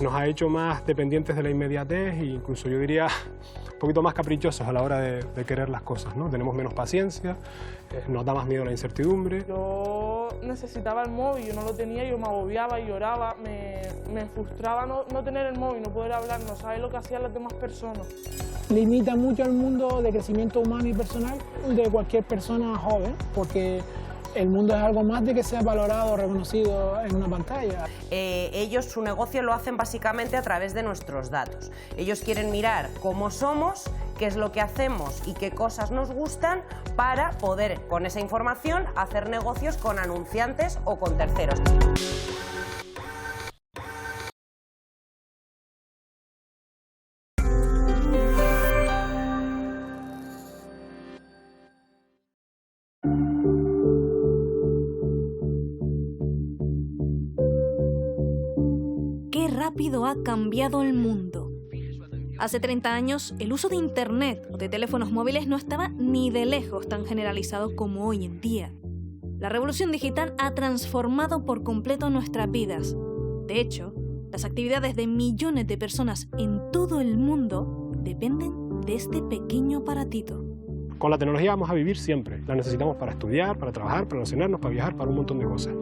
nos ha hecho más dependientes de la inmediatez e incluso yo diría un poquito más caprichosos a la hora de querer las cosas, ¿no? Tenemos menos paciencia, nos da más miedo la incertidumbre. Yo necesitaba el móvil, yo no lo tenía, yo me agobiaba y lloraba, me frustraba no tener el móvil, no poder hablar, no saber lo que hacían las demás personas. Limita mucho el mundo de crecimiento humano y personal de cualquier persona joven, porque el mundo es algo más de que sea valorado o reconocido en una pantalla. Ellos su negocio lo hacen básicamente a través de nuestros datos. Ellos quieren mirar cómo somos, qué es lo que hacemos y qué cosas nos gustan para poder, con esa información, hacer negocios con anunciantes o con terceros. Qué rápido ha cambiado el mundo. Hace 30 años, el uso de Internet o de teléfonos móviles no estaba ni de lejos tan generalizado como hoy en día. La revolución digital ha transformado por completo nuestras vidas. De hecho, las actividades de millones de personas en todo el mundo dependen de este pequeño aparatito. Con la tecnología vamos a vivir siempre. La necesitamos para estudiar, para trabajar, para relacionarnos, para viajar, para un montón de cosas.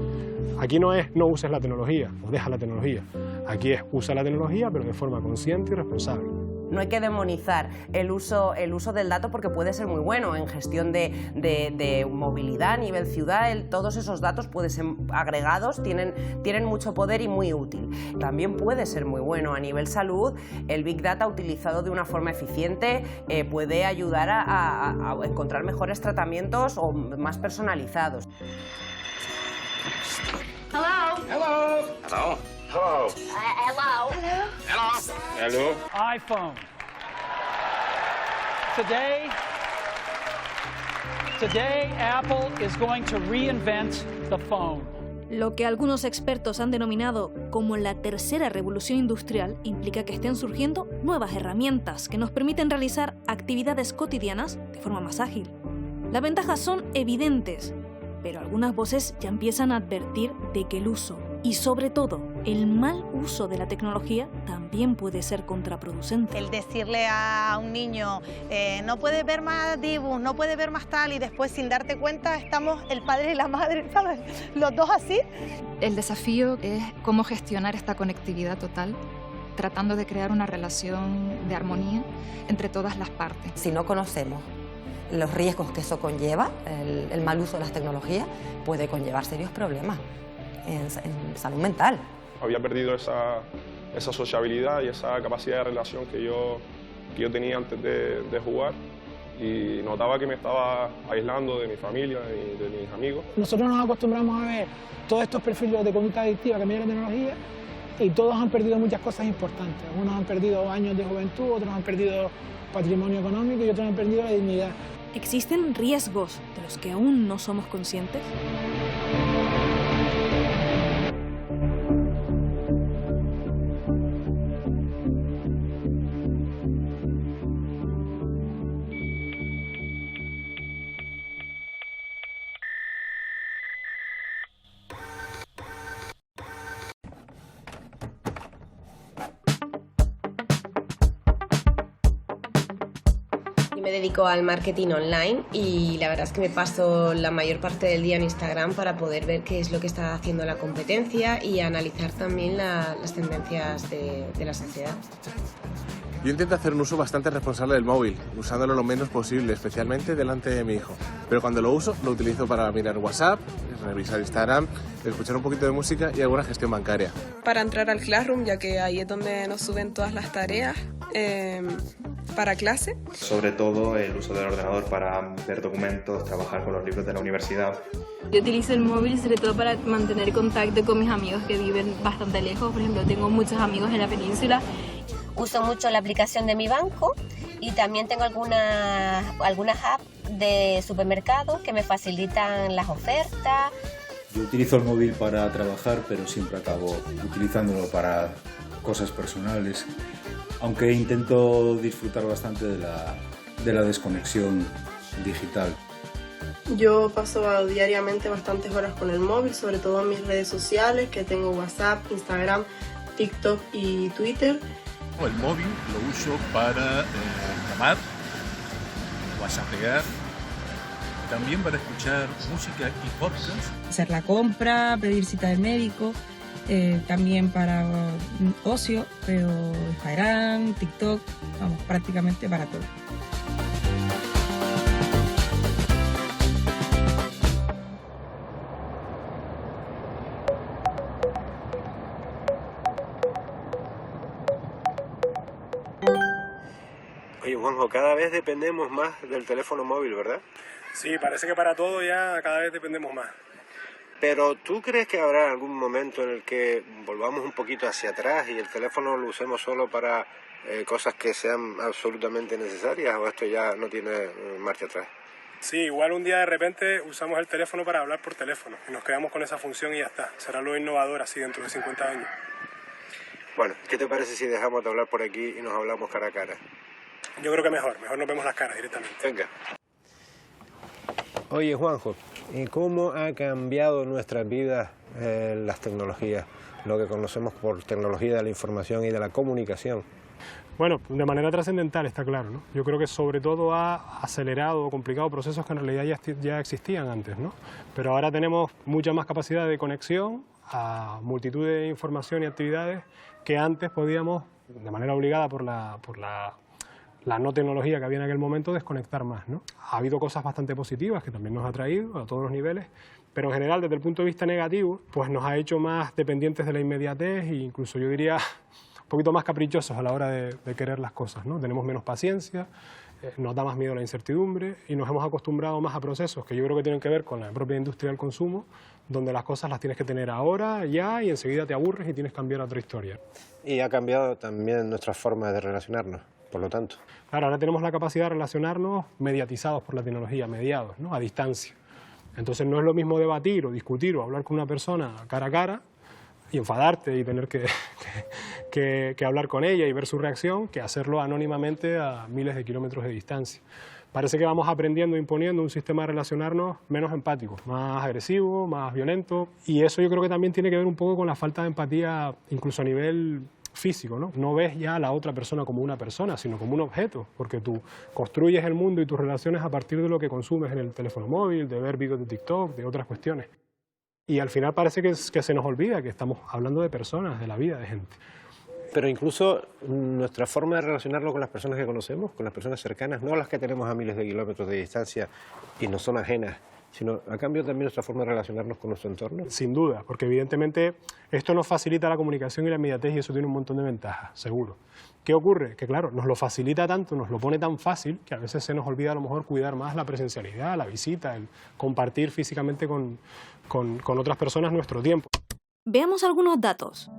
Aquí no es no uses la tecnología o deja la tecnología. Aquí es usa la tecnología, pero de forma consciente y responsable. No hay que demonizar el uso del dato porque puede ser muy bueno en gestión de movilidad a nivel ciudad. Todos esos datos pueden ser agregados, tienen mucho poder y muy útil. También puede ser muy bueno a nivel salud. El Big Data utilizado de una forma eficiente puede ayudar a encontrar mejores tratamientos o más personalizados. Hello. Hello. Hello. Hello. Hello. Hello. Hello. iPhone. Today, Apple is going to reinvent the phone. Lo que algunos expertos han denominado como la tercera revolución industrial implica que estén surgiendo nuevas herramientas que nos permiten realizar actividades cotidianas de forma más ágil. Las ventajas son evidentes, pero algunas voces ya empiezan a advertir de que el uso y sobre todo el mal uso de la tecnología también puede ser contraproducente. El decirle a un niño no puedes ver más dibujos, no puedes ver más tal y después sin darte cuenta estamos el padre y la madre, ¿sabes? Los dos así. El desafío es cómo gestionar esta conectividad total, tratando de crear una relación de armonía entre todas las partes. Si no conocemos los riesgos que eso conlleva, el mal uso de las tecnologías, puede conllevar serios problemas en salud mental. Había perdido esa sociabilidad y esa capacidad de relación que yo tenía antes de jugar y notaba que me estaba aislando de mi familia y de mis amigos. Nosotros nos acostumbramos a ver todos estos perfiles de conducta adictiva que mide la tecnología y todos han perdido muchas cosas importantes. Unos han perdido años de juventud, otros han perdido patrimonio económico y otros han perdido la dignidad. ¿Existen riesgos de los que aún no somos conscientes? Me dedico al marketing online y la verdad es que me paso la mayor parte del día en Instagram para poder ver qué es lo que está haciendo la competencia y analizar también las tendencias de la sociedad. Yo intento hacer un uso bastante responsable del móvil, usándolo lo menos posible, especialmente delante de mi hijo. Pero cuando lo uso, lo utilizo para mirar WhatsApp, revisar Instagram, escuchar un poquito de música y alguna gestión bancaria. Para entrar al Classroom, ya que ahí es donde nos suben todas las tareas para clase. Sobre todo el uso del ordenador para ver documentos, trabajar con los libros de la universidad. Yo utilizo el móvil sobre todo para mantener contacto con mis amigos que viven bastante lejos. Por ejemplo, tengo muchos amigos en la península. Uso mucho la aplicación de mi banco y también tengo algunas apps de supermercado que me facilitan las ofertas. Yo utilizo el móvil para trabajar, pero siempre acabo utilizándolo para cosas personales, aunque intento disfrutar bastante de la desconexión digital. Yo paso diariamente bastantes horas con el móvil, sobre todo en mis redes sociales, que tengo WhatsApp, Instagram, TikTok y Twitter. El móvil lo uso para llamar, whatsappear, también para escuchar música y podcast. Hacer la compra, pedir cita del médico, también para ocio, pero Instagram, TikTok, vamos, prácticamente para todo. Oye, Juanjo, cada vez dependemos más del teléfono móvil, ¿verdad? Sí, parece que para todo ya cada vez dependemos más. Pero ¿tú crees que habrá algún momento en el que volvamos un poquito hacia atrás y el teléfono lo usemos solo para cosas que sean absolutamente necesarias, o esto ya no tiene marcha atrás? Sí, igual un día de repente usamos el teléfono para hablar por teléfono y nos quedamos con esa función y ya está. Será lo innovador así dentro de 50 años. Bueno, ¿qué te parece si dejamos de hablar por aquí y nos hablamos cara a cara? Yo creo que mejor nos vemos las caras directamente. Venga. Oye, Juanjo, ¿y cómo ha cambiado nuestras vidas las tecnologías, lo que conocemos por tecnología de la información y de la comunicación? Bueno, de manera trascendental, está claro, ¿no? Yo creo que sobre todo ha acelerado o complicado procesos que en realidad ya existían antes, ¿no? Pero ahora tenemos mucha más capacidad de conexión a multitud de información y actividades que antes podíamos, de manera obligada por la no tecnología que había en aquel momento, desconectar más, ¿no? Ha habido cosas bastante positivas que también nos ha traído a todos los niveles, pero en general, desde el punto de vista negativo, pues nos ha hecho más dependientes de la inmediatez e incluso yo diría un poquito más caprichosos a la hora de querer las cosas, ¿no? Tenemos menos paciencia, nos da más miedo la incertidumbre y nos hemos acostumbrado más a procesos que yo creo que tienen que ver con la propia industria del consumo, donde las cosas las tienes que tener ahora, ya, y enseguida te aburres y tienes que cambiar a otra historia. Y ha cambiado también nuestra forma de relacionarnos, por lo tanto. Claro, ahora tenemos la capacidad de relacionarnos mediatizados por la tecnología, mediados, ¿no? A distancia. Entonces no es lo mismo debatir o discutir o hablar con una persona cara a cara y enfadarte y tener que hablar con ella y ver su reacción, que hacerlo anónimamente a miles de kilómetros de distancia. Parece que vamos aprendiendo, imponiendo un sistema de relacionarnos menos empático, más agresivo, más violento, y eso yo creo que también tiene que ver un poco con la falta de empatía, incluso a nivel físico, ¿no? No ves ya a la otra persona como una persona, sino como un objeto, porque tú construyes el mundo y tus relaciones a partir de lo que consumes en el teléfono móvil, de ver vídeos de TikTok, de otras cuestiones. Y al final parece que se nos olvida que estamos hablando de personas, de la vida de gente. Pero incluso nuestra forma de relacionarnos con las personas que conocemos, con las personas cercanas, no las que tenemos a miles de kilómetros de distancia y no son ajenas, sino a cambio también nuestra forma de relacionarnos con nuestro entorno. Sin duda, porque evidentemente esto nos facilita la comunicación y la inmediatez y eso tiene un montón de ventajas, seguro. ¿Qué ocurre? Que claro, nos lo facilita tanto, nos lo pone tan fácil que a veces se nos olvida a lo mejor cuidar más la presencialidad, la visita, el compartir físicamente con otras personas nuestro tiempo. Veamos algunos datos.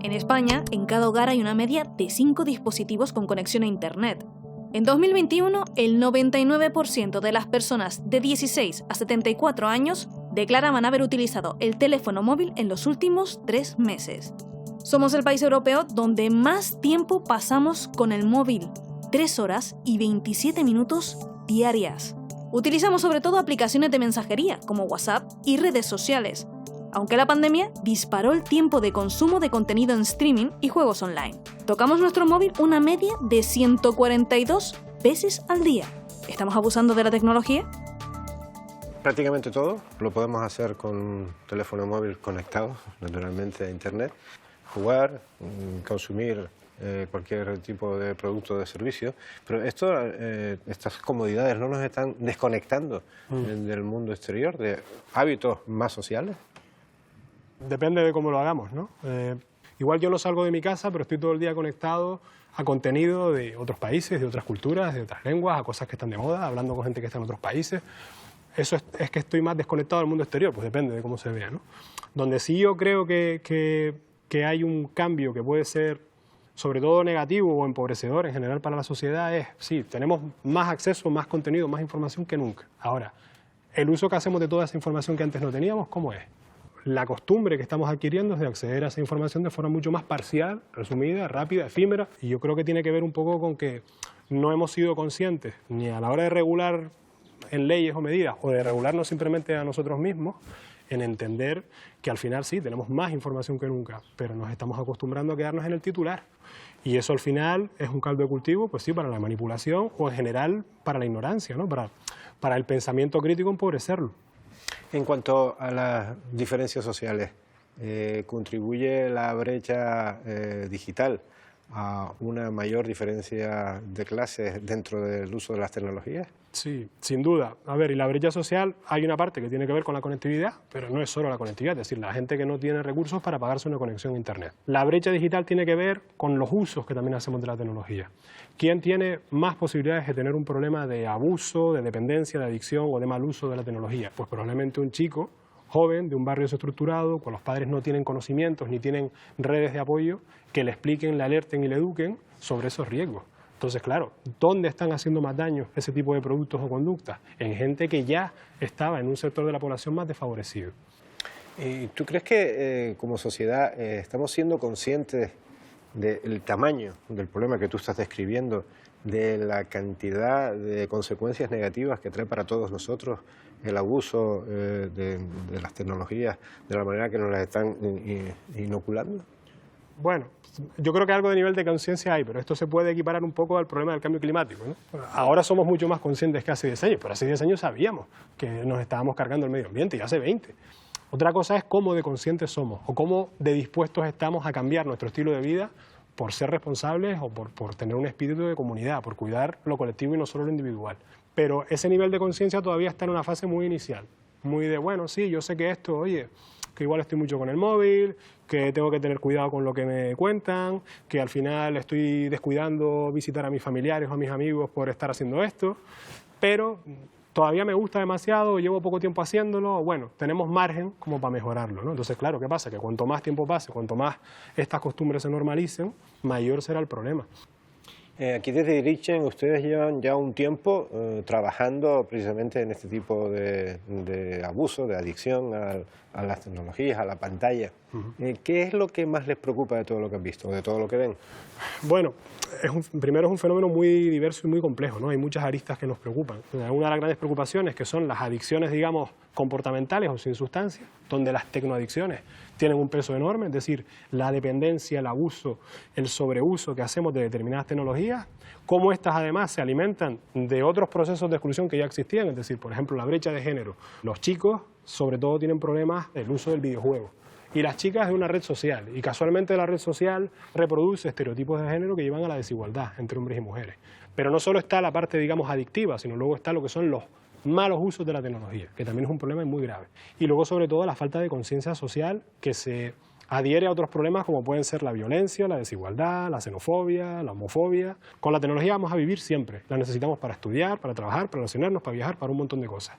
En España, en cada hogar hay una media de 5 dispositivos con conexión a Internet. En 2021, el 99% de las personas de 16 a 74 años declaraban haber utilizado el teléfono móvil en los últimos 3 meses. Somos el país europeo donde más tiempo pasamos con el móvil, 3 horas y 27 minutos diarias. Utilizamos sobre todo aplicaciones de mensajería como WhatsApp y redes sociales, aunque la pandemia disparó el tiempo de consumo de contenido en streaming y juegos online. Tocamos nuestro móvil una media de 142 veces al día. ¿Estamos abusando de la tecnología? Prácticamente todo lo podemos hacer con un teléfono móvil conectado, naturalmente, a Internet. Jugar, consumir cualquier tipo de producto o de servicio, pero estas comodidades no nos están desconectando del mundo exterior, de hábitos más sociales. Depende de cómo lo hagamos, ¿no? Igual yo no salgo de mi casa, pero estoy todo el día conectado a contenido de otros países, de otras culturas, de otras lenguas, a cosas que están de moda, hablando con gente que está en otros países. Eso es que estoy más desconectado del mundo exterior, pues depende de cómo se vea, ¿no? Donde sí yo creo que hay un cambio que puede ser sobre todo negativo o empobrecedor en general para la sociedad es, sí, tenemos más acceso, más contenido, más información que nunca. Ahora, el uso que hacemos de toda esa información que antes no teníamos, ¿cómo es? La costumbre que estamos adquiriendo es de acceder a esa información de forma mucho más parcial, resumida, rápida, efímera, y yo creo que tiene que ver un poco con que no hemos sido conscientes ni a la hora de regular en leyes o medidas, o de regularnos simplemente a nosotros mismos, en entender que al final sí, tenemos más información que nunca, pero nos estamos acostumbrando a quedarnos en el titular. Y eso al final es un caldo de cultivo, pues sí, para la manipulación o en general para la ignorancia, ¿no? Para el pensamiento crítico empobrecerlo. En cuanto a las diferencias sociales, ¿contribuye la brecha digital a una mayor diferencia de clases dentro del uso de las tecnologías? Sí, sin duda. A ver, y la brecha social, hay una parte que tiene que ver con la conectividad, pero no es solo la conectividad, es decir, la gente que no tiene recursos para pagarse una conexión a Internet. La brecha digital tiene que ver con los usos que también hacemos de la tecnología. ¿Quién tiene más posibilidades de tener un problema de abuso, de dependencia, de adicción o de mal uso de la tecnología? Pues probablemente un chico joven de un barrio desestructurado, con los padres no tienen conocimientos ni tienen redes de apoyo que le expliquen, le alerten y le eduquen sobre esos riesgos. Entonces, claro, ¿dónde están haciendo más daño ese tipo de productos o conductas? En gente que ya estaba en un sector de la población más desfavorecido. ¿Y tú crees que como sociedad estamos siendo conscientes del tamaño del problema que tú estás describiendo, de la cantidad de consecuencias negativas que trae para todos nosotros el abuso de las tecnologías, de la manera que nos las están inoculando? Bueno, yo creo que algo de nivel de conciencia hay, pero esto se puede equiparar un poco al problema del cambio climático, ¿no? Ahora somos mucho más conscientes que hace 10 años, pero hace 10 años sabíamos que nos estábamos cargando el medio ambiente y hace 20. Otra cosa es cómo de conscientes somos o cómo de dispuestos estamos a cambiar nuestro estilo de vida por ser responsables o por tener un espíritu de comunidad, por cuidar lo colectivo y no solo lo individual. Pero ese nivel de conciencia todavía está en una fase muy inicial, muy de, bueno, sí, yo sé que esto, oye, que igual estoy mucho con el móvil, que tengo que tener cuidado con lo que me cuentan, que al final estoy descuidando visitar a mis familiares o a mis amigos por estar haciendo esto, pero todavía me gusta demasiado, llevo poco tiempo haciéndolo, bueno, tenemos margen como para mejorarlo, ¿no? Entonces, claro, ¿qué pasa? Que cuanto más tiempo pase, cuanto más estas costumbres se normalicen, mayor será el problema. Aquí desde Irichen ustedes llevan ya un tiempo trabajando precisamente en este tipo de abuso, de adicción a las tecnologías, a la pantalla. ¿Qué es lo que más les preocupa de todo lo que han visto, de todo lo que ven? Bueno, primero es un fenómeno muy diverso y muy complejo, ¿no? Hay muchas aristas que nos preocupan. Una de las grandes preocupaciones que son las adicciones, digamos, comportamentales o sin sustancia, donde las tecnoadicciones tienen un peso enorme, es decir, la dependencia, el abuso, el sobreuso que hacemos de determinadas tecnologías, cómo estas además se alimentan de otros procesos de exclusión que ya existían, es decir, por ejemplo, la brecha de género. Los chicos, sobre todo, tienen problemas del uso del videojuego. Y las chicas de una red social, y casualmente la red social reproduce estereotipos de género que llevan a la desigualdad entre hombres y mujeres. Pero no solo está la parte, digamos, adictiva, sino luego está lo que son los malos usos de la tecnología, que también es un problema muy grave. Y luego, sobre todo, la falta de conciencia social que se adhiere a otros problemas como pueden ser la violencia, la desigualdad, la xenofobia, la homofobia. Con la tecnología vamos a vivir siempre. La necesitamos para estudiar, para trabajar, para relacionarnos, para viajar, para un montón de cosas.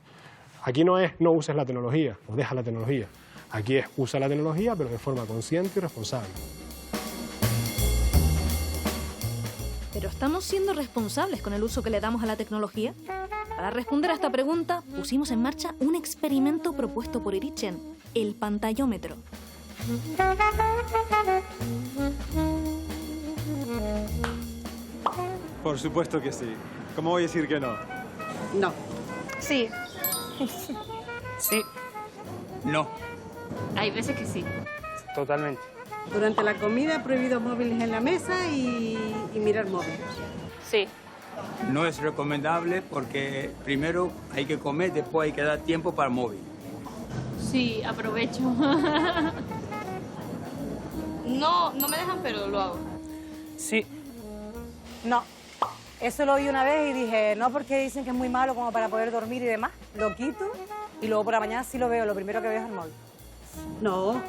Aquí no es no uses la tecnología o deja la tecnología. Aquí es usa la tecnología, pero de forma consciente y responsable. ¿Pero estamos siendo responsables con el uso que le damos a la tecnología? Para responder a esta pregunta, pusimos en marcha un experimento propuesto por Irichen, el pantallómetro. Por supuesto que sí. ¿Cómo voy a decir que no? No. Sí. Sí. No. Hay veces que sí. Totalmente. Durante la comida, prohibido móviles en la mesa y mirar móviles. Sí. No es recomendable porque primero hay que comer, después hay que dar tiempo para el móvil. Sí, aprovecho. No me dejan, pero lo hago. Sí. No. Eso lo oí una vez y dije, no, porque dicen que es muy malo como para poder dormir y demás. Lo quito y luego por la mañana sí lo veo. Lo primero que veo es el móvil. No.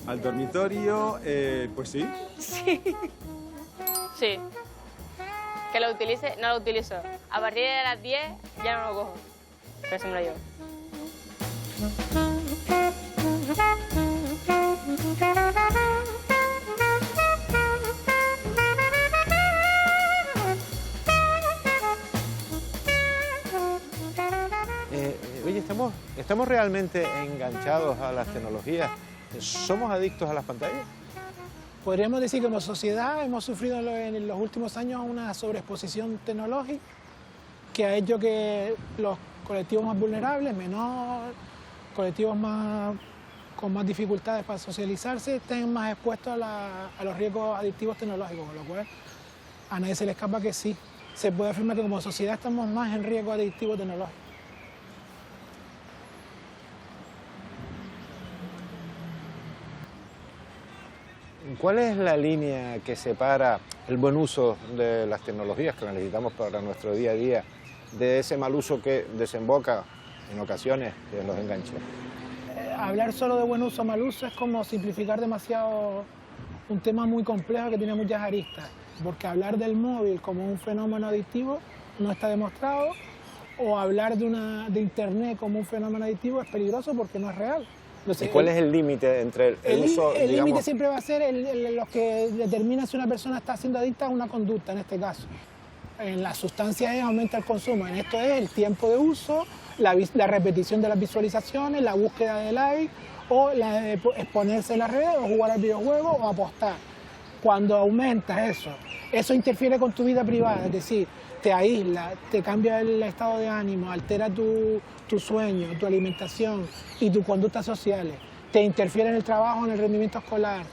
Al dormitorio, pues sí. Sí. Sí. Que lo utilice, no lo utilizo. A partir de las 10 ya no lo cojo. Pero eso me lo llevo. Oye, ¿estamos realmente enganchados a las tecnologías? ¿Somos adictos a las pantallas? Podríamos decir que como sociedad hemos sufrido en los últimos años una sobreexposición tecnológica que ha hecho que los colectivos más vulnerables, colectivos con más dificultades para socializarse estén más expuestos a los riesgos adictivos tecnológicos, con lo cual a nadie se le escapa que sí. Se puede afirmar que como sociedad estamos más en riesgo adictivo tecnológico. ¿Cuál es la línea que separa el buen uso de las tecnologías que necesitamos para nuestro día a día de ese mal uso que desemboca en ocasiones en los enganches? Hablar solo de buen uso o mal uso es como simplificar demasiado un tema muy complejo que tiene muchas aristas, porque hablar del móvil como un fenómeno adictivo no está demostrado, o hablar de Internet como un fenómeno adictivo es peligroso porque no es real. Entonces, ¿y cuál es el límite entre el uso, El digamos... límite siempre va a ser lo que determina si una persona está siendo adicta a una conducta, en este caso. En las sustancias aumenta el consumo, en esto es el tiempo de uso, la repetición de las visualizaciones, la búsqueda de like, o la de exponerse en las redes, o jugar al videojuego, o apostar. Cuando aumenta eso interfiere con tu vida privada, es decir, te aísla, te cambia el estado de ánimo, altera tu sueño, tu alimentación y tus conductas sociales, te interfiere en el trabajo, en el rendimiento escolar,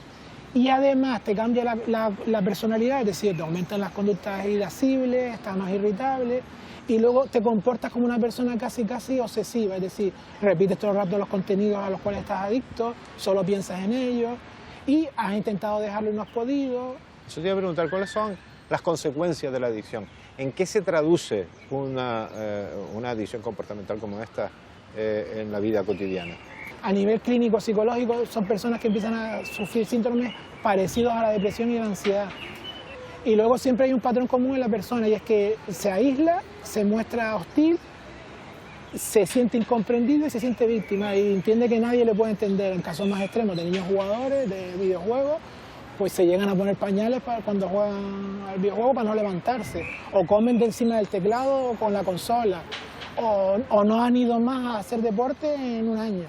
y además te cambia la personalidad, es decir, te aumentan las conductas irascibles, estás más irritable, y luego te comportas como una persona casi obsesiva, es decir, repites todo el rato los contenidos a los cuales estás adicto, solo piensas en ellos, y has intentado dejarlo y no has podido. Yo te iba a preguntar, ¿cuáles son las consecuencias de la adicción? ¿En qué se traduce una adicción comportamental como esta en la vida cotidiana? A nivel clínico psicológico son personas que empiezan a sufrir síntomas parecidos a la depresión y la ansiedad. Y luego siempre hay un patrón común en la persona, y es que se aísla, se muestra hostil, se siente incomprendido y se siente víctima, y entiende que nadie le puede entender. En casos más extremos de niños jugadores de videojuegos, pues se llegan a poner pañales cuando juegan al videojuego para no levantarse, o comen de encima del teclado o con la consola, o no han ido más a hacer deporte en un año.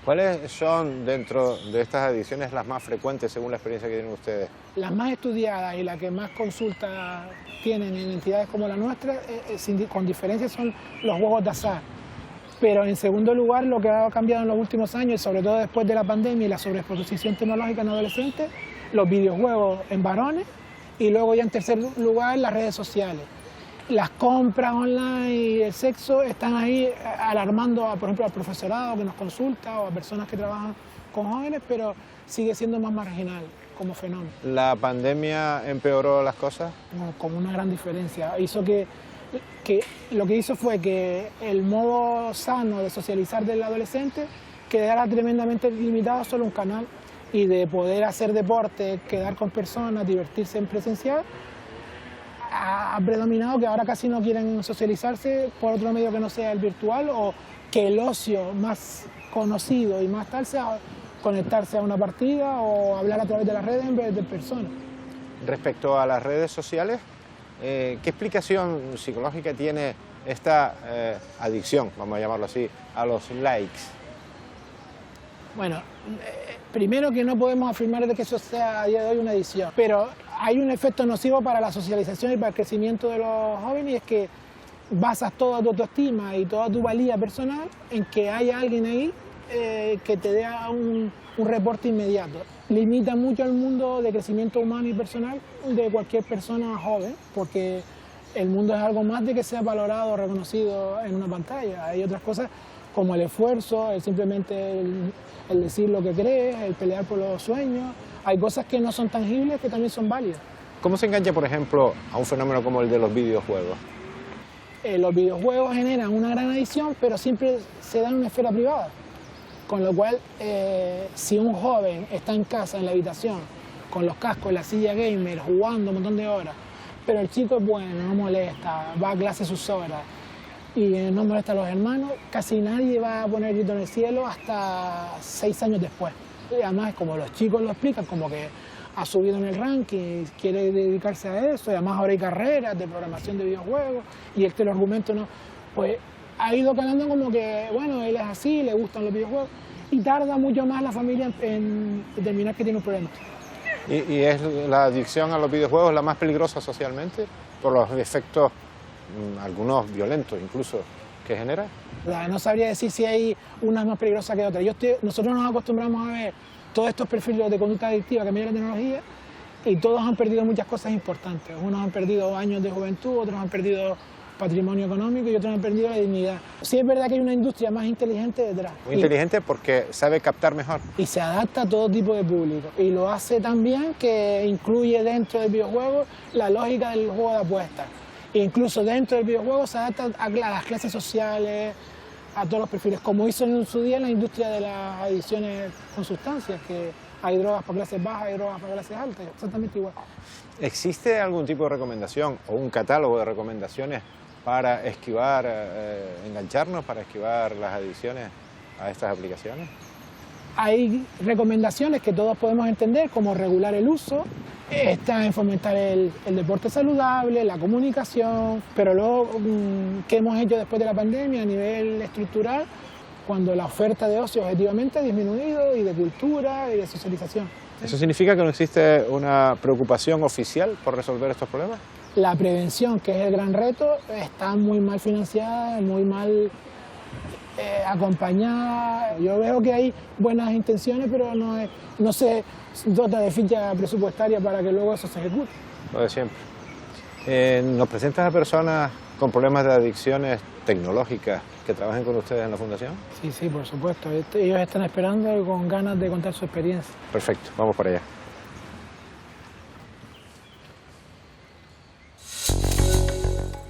¿Cuáles son, dentro de estas adicciones, las más frecuentes según la experiencia que tienen ustedes? Las más estudiadas y las que más consultas tienen en entidades como la nuestra, con diferencia, son los juegos de azar. Pero en segundo lugar, lo que ha cambiado en los últimos años, y sobre todo después de la pandemia y la sobreexposición tecnológica en adolescentes, los videojuegos en varones, y luego ya en tercer lugar las redes sociales. Las compras online y el sexo están ahí alarmando, por ejemplo, al profesorado que nos consulta o a personas que trabajan con jóvenes, pero sigue siendo más marginal como fenómeno. ¿La pandemia empeoró las cosas? No, con una gran diferencia. Lo que hizo fue que el modo sano de socializar del adolescente quedara tremendamente limitado a solo un canal, y de poder hacer deporte, quedar con personas, divertirse en presencial, ha predominado que ahora casi no quieren socializarse por otro medio que no sea el virtual, o que el ocio más conocido y más tal sea conectarse a una partida o hablar a través de las redes en vez de personas. Respecto a las redes sociales, ¿qué explicación psicológica tiene esta adicción, vamos a llamarlo así, a los likes? Bueno, primero que no podemos afirmar de que eso sea a día de hoy una adicción, pero hay un efecto nocivo para la socialización y para el crecimiento de los jóvenes, y es que basas toda tu autoestima y toda tu valía personal en que haya alguien ahí que te dé un reporte inmediato. Limita mucho el mundo de crecimiento humano y personal de cualquier persona joven, porque el mundo es algo más de que sea valorado o reconocido en una pantalla. Hay otras cosas como el esfuerzo, simplemente el decir lo que crees, el pelear por los sueños. Hay cosas que no son tangibles que también son válidas. ¿Cómo se engancha, por ejemplo, a un fenómeno como el de los videojuegos? Los videojuegos generan una gran adicción, pero siempre se dan en una esfera privada. Con lo cual, si un joven está en casa, en la habitación, con los cascos, la silla gamer, jugando un montón de horas, pero el chico es bueno, no molesta, va a clase sus horas y no molesta a los hermanos, casi nadie va a poner grito en el cielo hasta 6 años después. Y además, como los chicos lo explican, como que ha subido en el ranking, quiere dedicarse a eso, y además ahora hay carreras de programación de videojuegos, y el argumento no, pues ha ido calando como que, bueno, él es así, le gustan los videojuegos, y tarda mucho más la familia en determinar que tiene un problema. ¿Y es la adicción a los videojuegos la más peligrosa socialmente por los efectos, algunos violentos incluso, que genera? No sabría decir si hay una más peligrosa que otra. Nosotros nos acostumbramos a ver todos estos perfiles de conducta adictiva que mide la tecnología y todos han perdido muchas cosas importantes. Unos han perdido años de juventud, otros han perdido patrimonio económico y otros han perdido la dignidad. Sí es verdad que hay una industria más inteligente detrás. Muy inteligente porque sabe captar mejor. Y se adapta a todo tipo de público. Y lo hace también que incluye dentro del videojuego la lógica del juego de apuestas. E incluso dentro del videojuego se adapta a las clases sociales, a todos los perfiles, como hizo en su día en la industria de las adicciones con sustancias, que hay drogas para clases bajas, hay drogas para clases altas, exactamente igual. ¿Existe algún tipo de recomendación o un catálogo de recomendaciones para esquivar, engancharnos, para esquivar las adicciones a estas aplicaciones? Hay recomendaciones que todos podemos entender, como regular el uso, está en fomentar el deporte saludable, la comunicación, pero luego, ¿qué hemos hecho después de la pandemia a nivel estructural? Cuando la oferta de ocio objetivamente ha disminuido, y de cultura y de socialización. ¿Eso significa que no existe una preocupación oficial por resolver estos problemas? La prevención, que es el gran reto, está muy mal financiada, muy mal acompañada. Yo veo que hay buenas intenciones, pero no se dota de ficha presupuestaria para que luego eso se ejecute. Lo de siempre. ¿Nos presentas a personas con problemas de adicciones tecnológicas que trabajen con ustedes en la Fundación? Sí, sí, por supuesto. Ellos están esperando y con ganas de contar su experiencia. Perfecto, vamos para allá.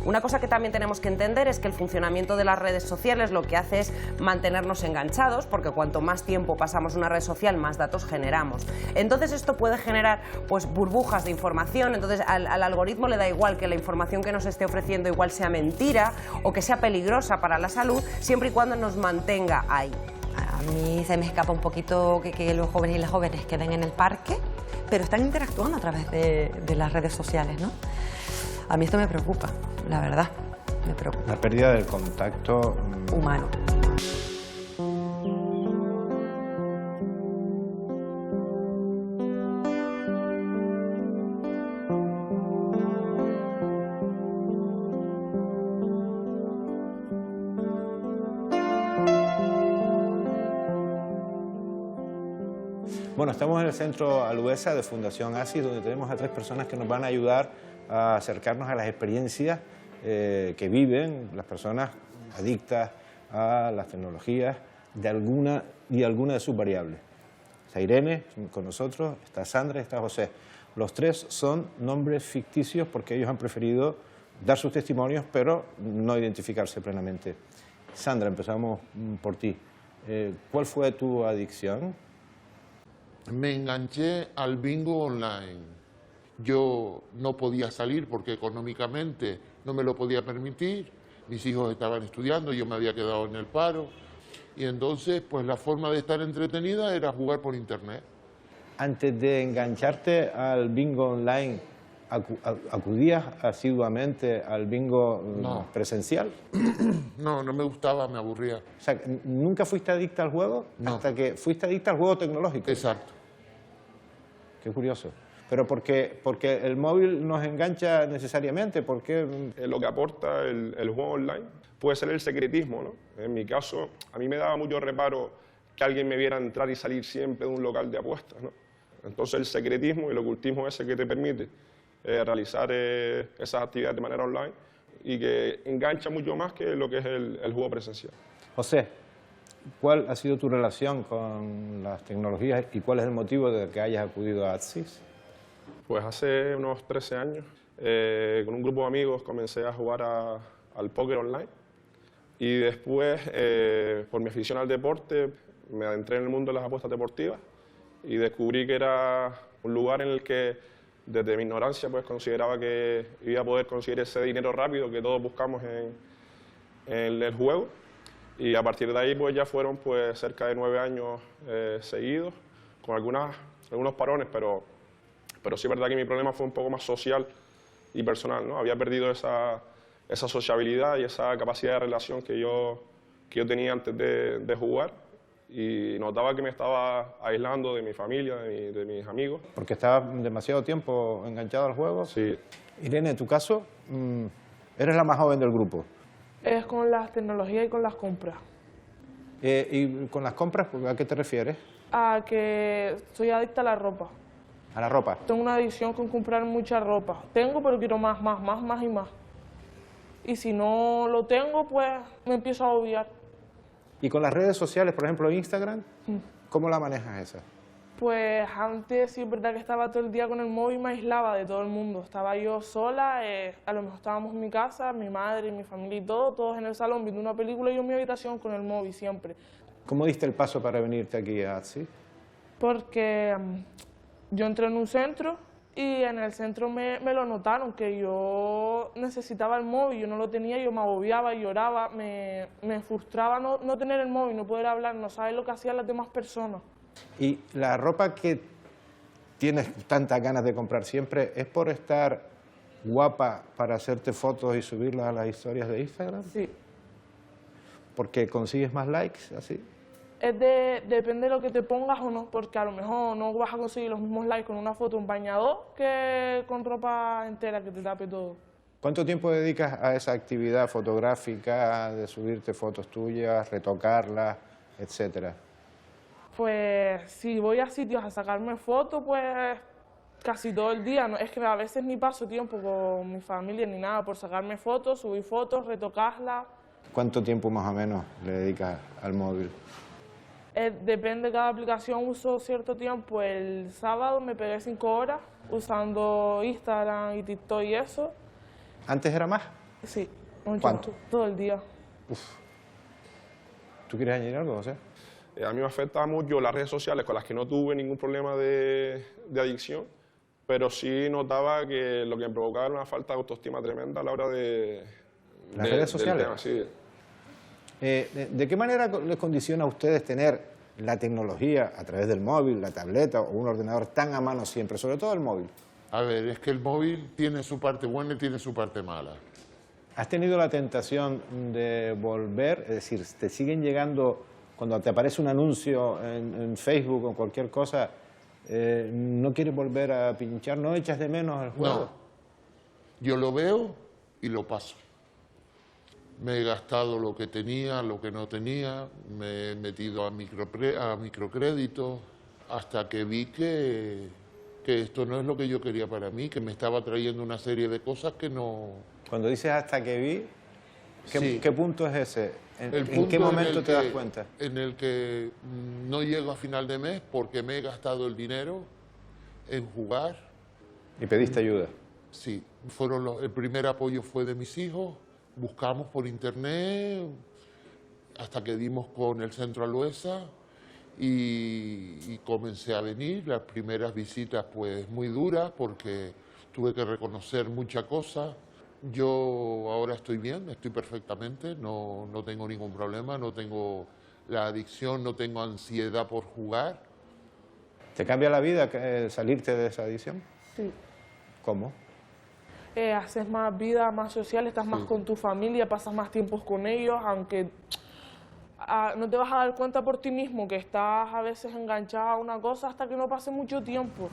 Una cosa que también tenemos que entender es que el funcionamiento de las redes sociales lo que hace es mantenernos enganchados, porque cuanto más tiempo pasamos en una red social, más datos generamos. Entonces esto puede generar pues burbujas de información. Entonces al algoritmo le da igual que la información que nos esté ofreciendo igual sea mentira o que sea peligrosa para la salud, siempre y cuando nos mantenga ahí. A mí se me escapa un poquito que los jóvenes y las jóvenes queden en el parque, pero están interactuando a través de las redes sociales, ¿no? A mí esto me preocupa, la verdad, me preocupa. La pérdida del contacto humano. Bueno, estamos en el Centro Aluesa de Fundación ASIS, donde tenemos a 3 personas que nos van a ayudar a acercarnos a las experiencias que viven las personas adictas a las tecnologías de alguna de sus variables. Está Irene con nosotros, está Sandra y está José. Los 3 son nombres ficticios porque ellos han preferido dar sus testimonios, pero no identificarse plenamente. Sandra, empezamos por ti. ¿Cuál fue tu adicción? Me enganché al bingo online. Yo no podía salir porque económicamente no me lo podía permitir. Mis hijos estaban estudiando, yo me había quedado en el paro. Y entonces, pues la forma de estar entretenida era jugar por internet. Antes de engancharte al bingo online, ¿acudías asiduamente al bingo presencial? No, no me gustaba, me aburría. O sea, ¿nunca fuiste adicta al juego? No. Hasta que fuiste adicta al juego tecnológico. Exacto. Qué curioso. Pero porque el móvil nos engancha necesariamente, ¿por qué? Lo que aporta el juego online puede ser el secretismo, ¿no? En mi caso, a mí me daba mucho reparo que alguien me viera entrar y salir siempre de un local de apuestas, ¿no? Entonces el secretismo y el ocultismo ese que te permite realizar esas actividades de manera online y que engancha mucho más que lo que es el juego presencial. José, ¿cuál ha sido tu relación con las tecnologías y cuál es el motivo de que hayas acudido a ASIS? Pues hace unos 13 años, con un grupo de amigos comencé a jugar al póker online y después, por mi afición al deporte, me adentré en el mundo de las apuestas deportivas y descubrí que era un lugar en el que, desde mi ignorancia, pues consideraba que iba a poder conseguir ese dinero rápido que todos buscamos en el juego. Y a partir de ahí pues ya fueron pues cerca de 9 años seguidos, con algunos parones, pero sí es verdad que mi problema fue un poco más social y personal, ¿no? Había perdido esa sociabilidad y esa capacidad de relación que yo tenía antes de jugar y notaba que me estaba aislando de mi familia, de mis amigos. ¿Porque estabas demasiado tiempo enganchado al juego? Sí. Irene, en tu caso, eres la más joven del grupo. Es con las tecnologías y con las compras. ¿Y con las compras, a qué te refieres? A que soy adicta a la ropa. ¿A la ropa? Tengo una adicción con comprar mucha ropa. Tengo, pero quiero más y más. Y si no lo tengo, pues me empiezo a obviar. ¿Y con las redes sociales, por ejemplo Instagram, cómo la manejas esa? Pues antes sí es verdad que estaba todo el día con el móvil, me aislaba de todo el mundo. Estaba yo sola, a lo mejor estábamos en mi casa, mi madre, mi familia y todos en el salón viendo una película y yo en mi habitación con el móvil siempre. ¿Cómo diste el paso para venirte aquí a ATSI? Porque yo entré en un centro y en el centro me lo notaron, que yo necesitaba el móvil, yo no lo tenía, yo me agobiaba, lloraba, me frustraba no tener el móvil, no poder hablar, no saber lo que hacían las demás personas. ¿Y la ropa que tienes tantas ganas de comprar siempre es por estar guapa para hacerte fotos y subirlas a las historias de Instagram? Sí. ¿Porque consigues más likes así? Depende de lo que te pongas o no, porque a lo mejor no vas a conseguir los mismos likes con una foto en bañador que con ropa entera que te tape todo. ¿Cuánto tiempo dedicas a esa actividad fotográfica, de subirte fotos tuyas, retocarlas, etcétera? Pues si voy a sitios a sacarme fotos, pues casi todo el día. No, es que a veces ni paso tiempo con mi familia ni nada por sacarme fotos, subir fotos, retocarlas. ¿Cuánto tiempo más o menos le dedicas al móvil? Depende de cada aplicación, uso cierto tiempo. El sábado me pegué 5 horas usando Instagram y TikTok y eso. ¿Antes era más? Sí. Mucho. ¿Cuánto? Todo el día. Uf. ¿Tú quieres añadir algo, José? A mí me afecta mucho las redes sociales, con las que no tuve ningún problema de adicción, pero sí notaba que lo que me provocaba era una falta de autoestima tremenda a la hora de... ¿Las redes sociales? Tema, sí. ¿De qué manera les condiciona a ustedes tener la tecnología a través del móvil, la tableta o un ordenador tan a mano siempre, sobre todo el móvil? A ver, es que el móvil tiene su parte buena y tiene su parte mala. ¿Has tenido la tentación de volver? Es decir, ¿te siguen llegando, cuando te aparece un anuncio en Facebook o cualquier cosa, no quieres volver a pinchar? ¿No echas de menos el juego? No. Yo lo veo y lo paso. Me he gastado lo que tenía, lo que no tenía, me he metido a microcrédito, hasta que vi que esto no es lo que yo quería para mí, que me estaba trayendo una serie de cosas que no... Cuando dices hasta que vi, Sí. ¿qué punto es ese? ¿En punto qué momento el te das que- cuenta? En el que no llego a final de mes porque me he gastado el dinero en jugar. ¿Y pediste ayuda? Sí, el primer apoyo fue de mis hijos, buscamos por internet hasta que dimos con el Centro Aluesa y comencé a venir. Las primeras visitas pues muy duras porque tuve que reconocer muchas cosas. Yo ahora estoy bien, estoy perfectamente, no tengo ningún problema, no tengo la adicción, no tengo ansiedad por jugar. ¿Te cambia la vida salirte de esa adicción? Sí. ¿Cómo? Haces más vida, más social, estás más con tu familia, pasas más tiempos con ellos, aunque no te vas a dar cuenta por ti mismo que estás a veces enganchado a una cosa hasta que no pase mucho tiempo.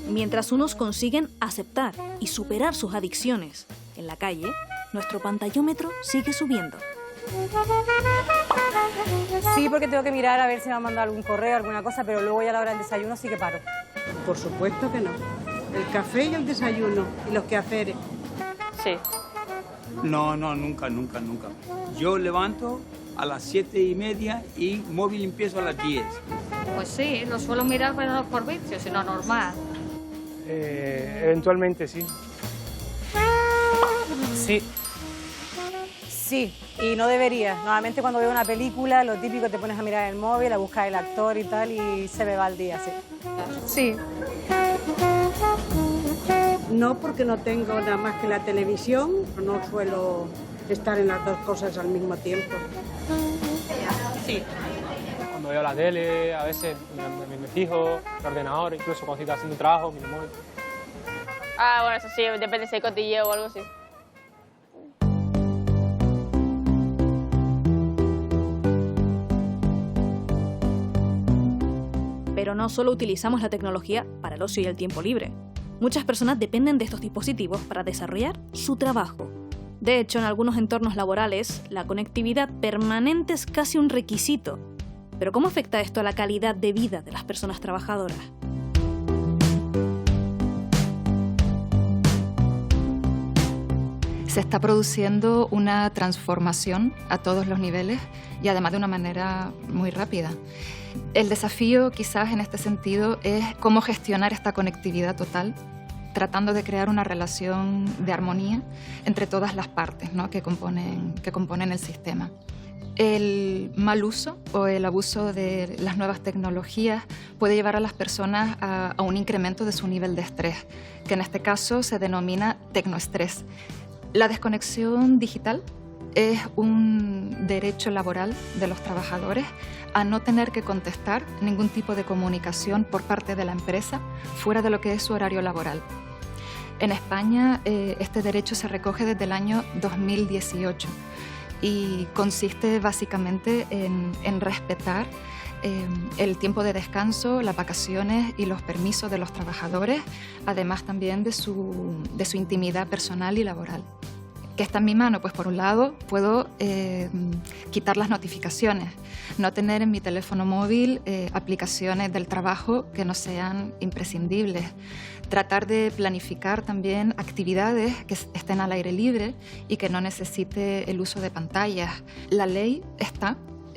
Mientras unos consiguen aceptar y superar sus adicciones, en la calle, nuestro pantallómetro sigue subiendo. Sí, porque tengo que mirar a ver si me han mandado algún correo, alguna cosa, pero luego ya a la hora del desayuno sí que paro. Por supuesto que no. El café y el desayuno y los quehaceres. Sí. No, nunca. Yo levanto a las 7:30 y móvil empiezo a las 10. Pues sí, lo suelo mirar, pero no por vicio, sino normal. Eventualmente sí. Sí. Sí, y no debería. Normalmente cuando veo una película, lo típico te pones a mirar el móvil, a buscar el actor y tal, y se me va el día, sí. Sí. No, porque no tengo nada más que la televisión, no suelo estar en las dos cosas al mismo tiempo. Sí. Cuando veo la tele, a veces me fijo, el ordenador, incluso cuando estoy haciendo trabajo, mi móvil. Ah, bueno, eso sí, depende si hay cotilleo o algo así. Pero no solo utilizamos la tecnología para el ocio y el tiempo libre. Muchas personas dependen de estos dispositivos para desarrollar su trabajo. De hecho, en algunos entornos laborales, la conectividad permanente es casi un requisito. Pero ¿cómo afecta esto a la calidad de vida de las personas trabajadoras? Se está produciendo una transformación a todos los niveles y además de una manera muy rápida. El desafío quizás en este sentido es cómo gestionar esta conectividad total, tratando de crear una relación de armonía entre todas las partes, ¿no?, que componen el sistema. El mal uso o el abuso de las nuevas tecnologías puede llevar a las personas a un incremento de su nivel de estrés, que en este caso se denomina tecnoestrés. La desconexión digital es un derecho laboral de los trabajadores a no tener que contestar ningún tipo de comunicación por parte de la empresa fuera de lo que es su horario laboral. En España este derecho se recoge desde el año 2018 y consiste básicamente en respetar el tiempo de descanso, las vacaciones y los permisos de los trabajadores, además también de su intimidad personal y laboral. ¿Qué está en mi mano? Pues por un lado puedo quitar las notificaciones, no tener en mi teléfono móvil aplicaciones del trabajo que no sean imprescindibles, tratar de planificar también actividades que estén al aire libre y que no necesite el uso de pantallas. La ley está.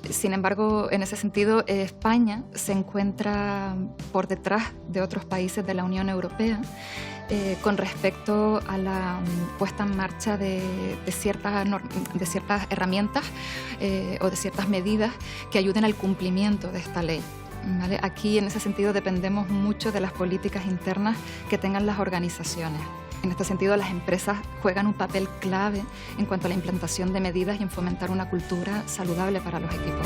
Sin embargo, en ese sentido, España se encuentra por detrás de otros países de la Unión Europea con respecto a la puesta en marcha de ciertas herramientas o de ciertas medidas que ayuden al cumplimiento de esta ley, ¿vale? Aquí, en ese sentido, dependemos mucho de las políticas internas que tengan las organizaciones. En este sentido, las empresas juegan un papel clave en cuanto a la implantación de medidas y en fomentar una cultura saludable para los equipos.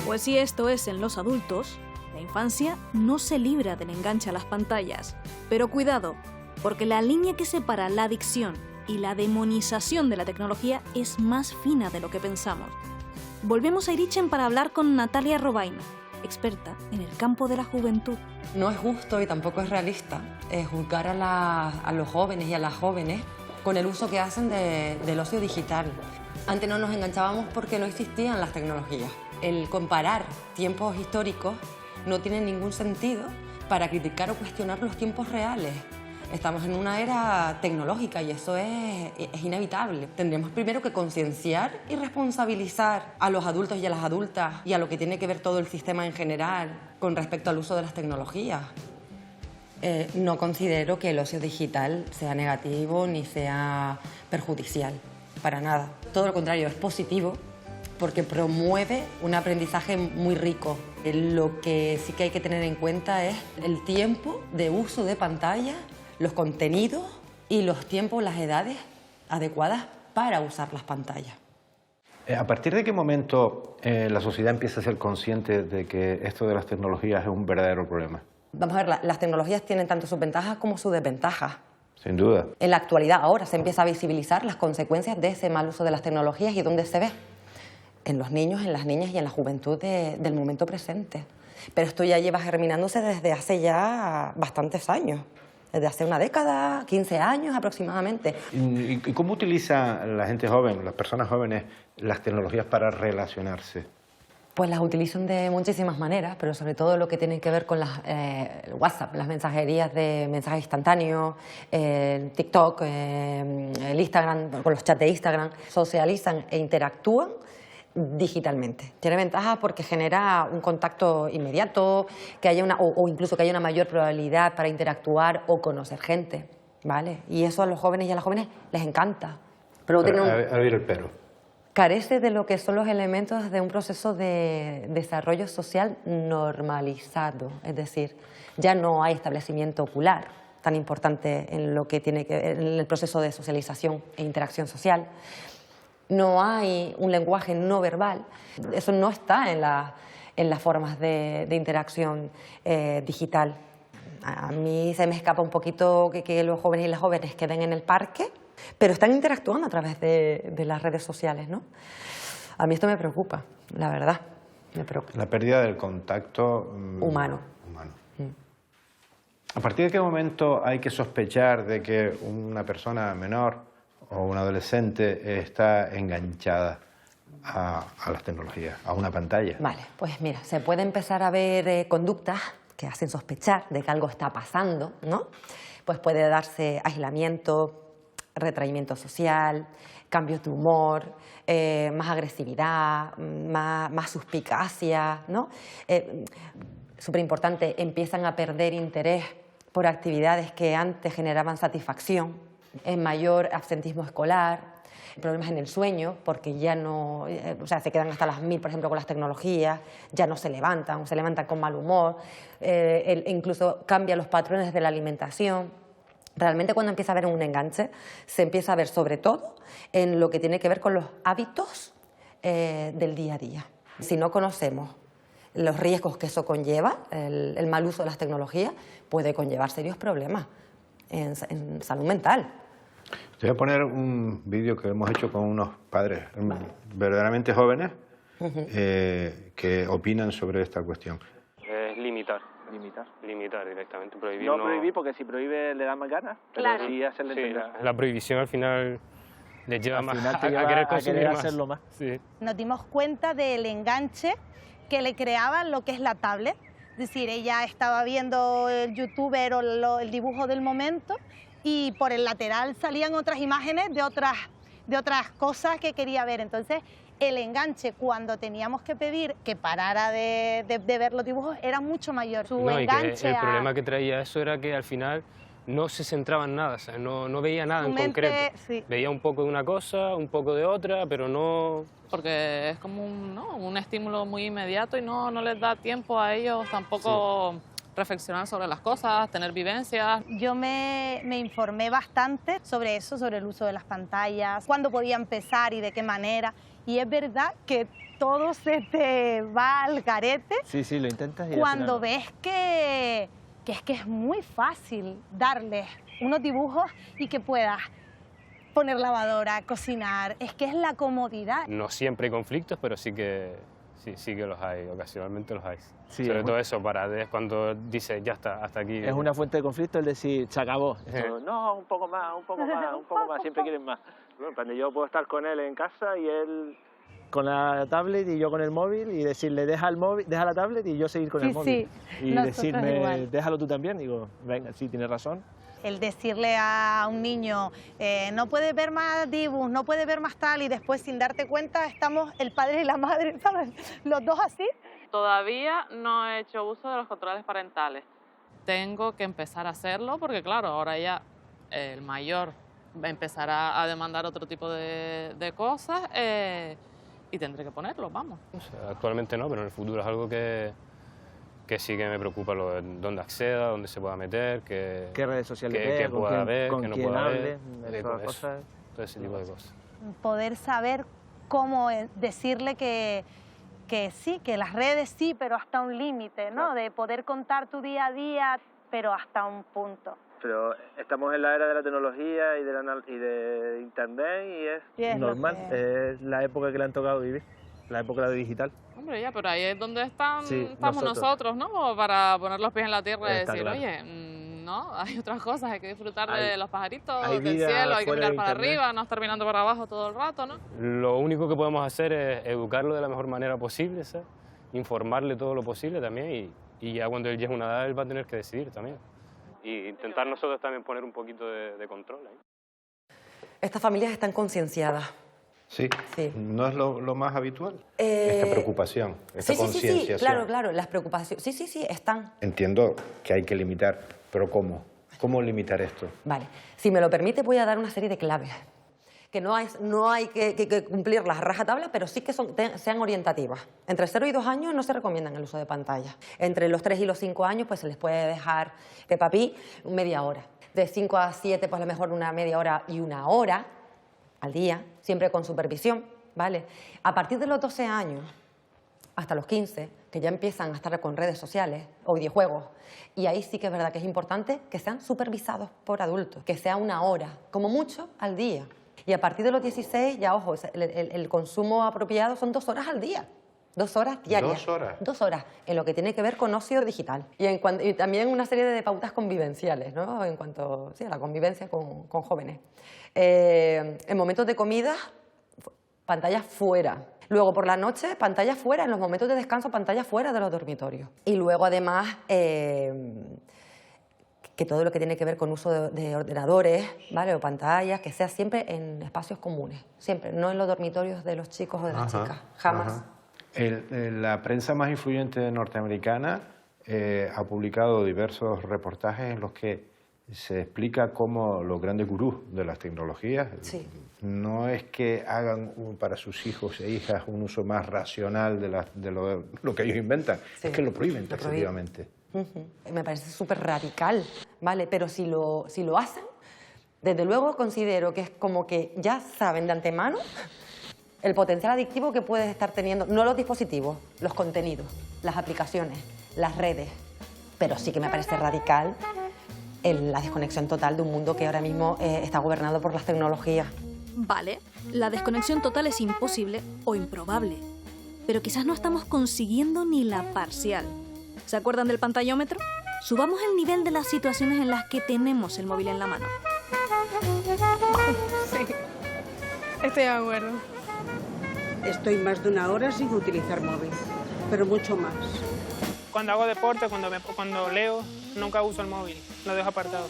Pues si esto es en los adultos, la infancia no se libra del enganche a las pantallas. Pero cuidado, porque la línea que separa la adicción y la demonización de la tecnología es más fina de lo que pensamos. Volvemos a Irichen para hablar con Natalia Robaina, experta en el campo de la juventud. No es justo y tampoco es realista juzgar a los jóvenes y a las jóvenes con el uso que hacen del ocio digital. Antes no nos enganchábamos porque no existían las tecnologías. El comparar tiempos históricos no tiene ningún sentido para criticar o cuestionar los tiempos reales. Estamos en una era tecnológica y eso es inevitable. Tendríamos primero que concienciar y responsabilizar a los adultos y a las adultas y a lo que tiene que ver todo el sistema en general con respecto al uso de las tecnologías. No considero que el ocio digital sea negativo ni sea perjudicial, para nada. Todo lo contrario, es positivo porque promueve un aprendizaje muy rico. Lo que sí que hay que tener en cuenta es el tiempo de uso de pantalla, los contenidos y los tiempos, las edades adecuadas para usar las pantallas. ¿A partir de qué momento la sociedad empieza a ser consciente de que esto de las tecnologías es un verdadero problema? Vamos a ver, las tecnologías tienen tanto sus ventajas como sus desventajas. Sin duda. En la actualidad ahora se empieza a visibilizar las consecuencias de ese mal uso de las tecnologías y dónde se ve. En los niños, en las niñas y en la juventud del momento presente. Pero esto ya lleva germinándose desde hace ya bastantes años. Desde hace una década, 15 años aproximadamente. ¿Y cómo utiliza la gente joven, las personas jóvenes, las tecnologías para relacionarse? Pues las utilizan de muchísimas maneras, pero sobre todo lo que tiene que ver con WhatsApp, las mensajerías de mensajes instantáneos, TikTok, el Instagram, con los chats de Instagram, socializan e interactúan digitalmente. Tiene ventajas porque genera un contacto inmediato, que haya o incluso que haya una mayor probabilidad para interactuar o conocer gente, ¿vale? Y eso a los jóvenes y a las jóvenes les encanta. Pero a ver el pero. Carece de lo que son los elementos de un proceso de desarrollo social normalizado, es decir, ya no hay establecimiento ocular tan importante en lo que tiene que ver en el proceso de socialización e interacción social. No hay un lenguaje no verbal, eso no está en las formas de interacción digital. A mí se me escapa un poquito que los jóvenes y las jóvenes queden en el parque, pero están interactuando a través de las redes sociales, ¿no? A mí esto me preocupa, la verdad, me preocupa. La pérdida del contacto humano. ¿A partir de qué momento hay que sospechar de que una persona menor o un adolescente está enganchada a las tecnologías, a una pantalla? Vale, pues mira, se puede empezar a ver conductas que hacen sospechar de que algo está pasando, ¿no? Pues puede darse aislamiento, retraimiento social, cambios de humor, más agresividad, más suspicacia, ¿no? Súper importante, empiezan a perder interés por actividades que antes generaban satisfacción, mayor absentismo escolar, problemas en el sueño, porque ya no, o sea, se quedan hasta las 1000, por ejemplo, con las tecnologías, ya no se levantan con mal humor, incluso cambian los patrones de la alimentación. Realmente cuando empieza a haber un enganche, se empieza a ver sobre todo en lo que tiene que ver con los hábitos del día a día. Si no conocemos los riesgos que eso conlleva, el mal uso de las tecnologías, puede conllevar serios problemas en salud mental. Te voy a poner un vídeo que hemos hecho con unos padres verdaderamente jóvenes que opinan sobre esta cuestión. Es limitar directamente, prohibir. No prohibir, porque si prohíbe le da más ganas, pero claro. Sí hacerle entender. La prohibición al final les lleva más a querer consumir más. Hacerlo más. Sí. Nos dimos cuenta del enganche que le creaban lo que es la tablet. Es decir, ella estaba viendo el youtuber o el dibujo del momento y por el lateral salían otras imágenes de otras cosas que quería ver. Entonces, el enganche cuando teníamos que pedir que parara de ver los dibujos era mucho mayor. El problema que traía eso era que al final no se centraba en nada, o sea, no veía nada en concreto. Sí. Veía un poco de una cosa, un poco de otra, pero no... Porque es como un estímulo muy inmediato y no les da tiempo a ellos tampoco reflexionar sobre las cosas, tener vivencias. Yo me informé bastante sobre eso, sobre el uso de las pantallas, cuándo podía empezar y de qué manera. Y es verdad que todo se te va al garete. Sí, lo intentas y cuando ves que es muy fácil darles unos dibujos y que puedas poner lavadora, cocinar. Es que es la comodidad. No siempre hay conflictos, pero sí que los hay, ocasionalmente los hay. Sí, sobre todo eso, cuando dices, ya está, hasta aquí. Es una fuente de conflicto el decir, se acabó. No, un poco más, siempre quieren más. Bueno, cuando yo puedo estar con él en casa y él con la tablet y yo con el móvil y decirle, deja la tablet y yo seguir con el móvil. Y decirme, igual. Déjalo tú también. Digo, venga, sí, tienes razón. El decirle a un niño, no puedes ver más dibujos, no puedes ver más tal, y después sin darte cuenta estamos el padre y la madre, ¿sabes? Los dos así. Todavía no he hecho uso de los controles parentales. Tengo que empezar a hacerlo porque, claro, ahora ya el mayor empezará a demandar otro tipo de cosas y tendré que ponerlo, vamos. O sea, actualmente no, pero en el futuro es algo que sí que me preocupa dónde acceda, dónde se pueda meter, qué redes sociales que pueda ver, que no pueda ver, todo ese tipo de cosas. Poder saber cómo decirle que sí, que las redes sí, pero hasta un límite, ¿no? De poder contar tu día a día, pero hasta un punto. Pero estamos en la era de la tecnología y de internet y es normal, es la época que le han tocado vivir, la época de digital. Hombre, ya, pero ahí es donde estamos nosotros, ¿no? Para poner los pies en la tierra y decir, claro. Oye, no, hay otras cosas, hay que disfrutar de los pajaritos, del cielo, hay que mirar para arriba, no estar mirando para abajo todo el rato, ¿no? Lo único que podemos hacer es educarlo de la mejor manera posible, ¿sabes? Informarle todo lo posible también y ya cuando él llegue a una edad él va a tener que decidir también. Y intentar nosotros también poner un poquito de control ahí. Estas familias están concienciadas. Sí. ¿No es lo más habitual? Esta preocupación, esta concienciación. Sí, claro, las preocupaciones. Sí, están. Entiendo que hay que limitar, pero ¿cómo? ¿Cómo limitar esto? Vale, si me lo permite voy a dar una serie de claves. Que no hay que cumplirlas a rajatabla, pero sí que sean orientativas. Entre 0 y 2 años no se recomiendan el uso de pantallas. Entre los 3 y los 5 años pues se les puede dejar Peppa Pig media hora. De 5 a 7 pues a lo mejor una media hora y 1 hora al día, siempre con supervisión, ¿vale? A partir de los 12 años hasta los 15, que ya empiezan a estar con redes sociales o videojuegos, y ahí sí que es verdad que es importante que sean supervisados por adultos, que sea 1 hora, como mucho, al día. Y a partir de los 16, ya ojo, el consumo apropiado son 2 horas al día. 2 horas diarias. 2 horas. 2 horas, en lo que tiene que ver con ocio digital. Y también una serie de pautas convivenciales, ¿no? En cuanto a la convivencia con jóvenes. En momentos de comida, pantallas fuera. Luego, por la noche, pantallas fuera. En los momentos de descanso, pantallas fuera de los dormitorios. Y luego, además, que todo lo que tiene que ver con uso de ordenadores, ¿vale? O pantallas, que sea siempre en espacios comunes. Siempre, no en los dormitorios de los chicos o de las chicas. Jamás. La prensa más influyente norteamericana ha publicado diversos reportajes en los que se explica cómo los grandes gurús de las tecnologías no es que hagan para sus hijos e hijas un uso más racional de lo que ellos inventan, es que lo prohíben taxativamente. Me parece súper radical, ¿vale? Pero si lo hacen, desde luego considero que es como que ya saben de antemano el potencial adictivo que puede estar teniendo, no los dispositivos, los contenidos, las aplicaciones, las redes, pero sí que me parece radical la desconexión total de un mundo que ahora mismo está gobernado por las tecnologías. Vale, la desconexión total es imposible o improbable, pero quizás no estamos consiguiendo ni la parcial. ¿Se acuerdan del pantallómetro? Subamos el nivel de las situaciones en las que tenemos el móvil en la mano. Sí, estoy de acuerdo. Estoy más de 1 hora sin utilizar móvil, pero mucho más. Cuando hago deporte, cuando leo, nunca uso el móvil, lo dejo apartado.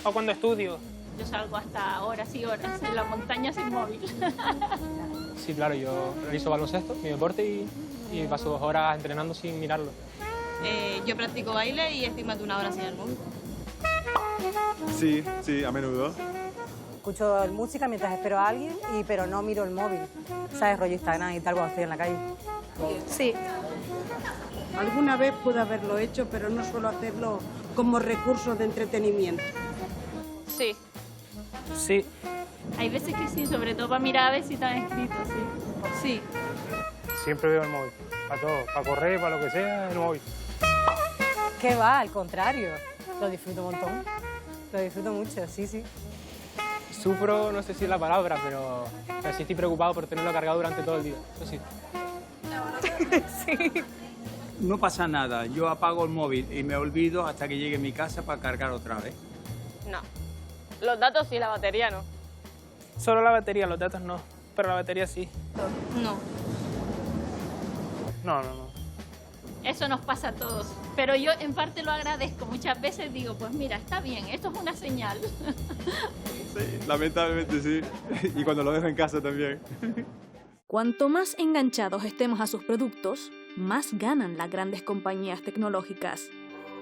O cuando estudio. Yo salgo hasta horas y horas en la montaña sin móvil. Sí, claro, yo realizo baloncesto, mi deporte, y paso 2 horas entrenando sin mirarlo. Yo practico baile y estoy más de 1 hora sin el móvil. Sí, a menudo. Escucho música mientras espero a alguien, pero no miro el móvil. ¿Sabes? Rollo Instagram y tal cuando estoy en la calle. Sí. Alguna vez pude haberlo hecho, pero no suelo hacerlo como recurso de entretenimiento. Sí. Sí. Hay veces que sí, sobre todo para mirar a ver si están escritos, sí. Sí. Siempre veo el móvil, para todo, para correr, para lo que sea, el móvil. ¿Qué va? Al contrario. Lo disfruto un montón. Lo disfruto mucho, sí. Sufro, no sé si es la palabra, pero sí estoy preocupado por tenerlo cargado durante todo el día, eso sí. Sí. No pasa nada, yo apago el móvil y me olvido hasta que llegue a mi casa para cargar otra vez. No. Los datos sí, la batería no. Solo la batería, los datos no, pero la batería sí. No. No. Eso nos pasa a todos. Pero yo en parte lo agradezco. Muchas veces digo, pues mira, está bien, esto es una señal. Sí, lamentablemente sí. Y cuando lo dejo en casa también. Cuanto más enganchados estemos a sus productos, más ganan las grandes compañías tecnológicas.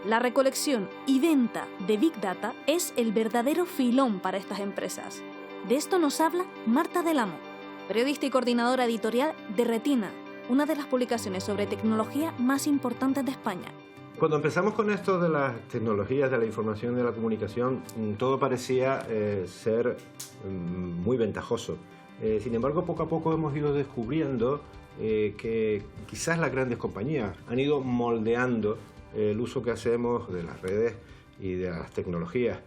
La recolección y venta de Big Data es el verdadero filón para estas empresas. De esto nos habla Marta Del Amo, periodista y coordinadora editorial de Retina, una de las publicaciones sobre tecnología más importantes de España. Cuando empezamos con esto de las tecnologías, de la información y de la comunicación, todo parecía ser muy ventajoso. Sin embargo, poco a poco hemos ido descubriendo que quizás las grandes compañías han ido moldeando el uso que hacemos de las redes y de las tecnologías.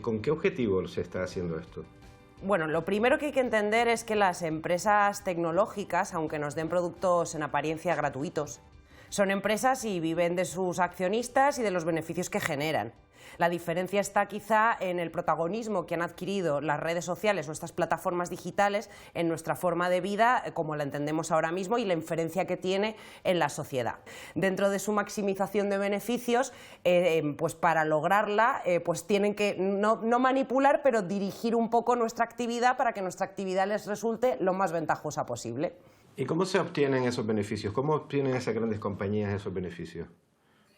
¿Con qué objetivo se está haciendo esto? Bueno, lo primero que hay que entender es que las empresas tecnológicas, aunque nos den productos en apariencia gratuitos, son empresas y viven de sus accionistas y de los beneficios que generan. La diferencia está quizá en el protagonismo que han adquirido las redes sociales o estas plataformas digitales en nuestra forma de vida, como la entendemos ahora mismo, y la inferencia que tiene en la sociedad. Dentro de su maximización de beneficios, pues para lograrla, pues tienen que no manipular, pero dirigir un poco nuestra actividad para que nuestra actividad les resulte lo más ventajosa posible. ¿Y cómo se obtienen esos beneficios? ¿Cómo obtienen esas grandes compañías esos beneficios?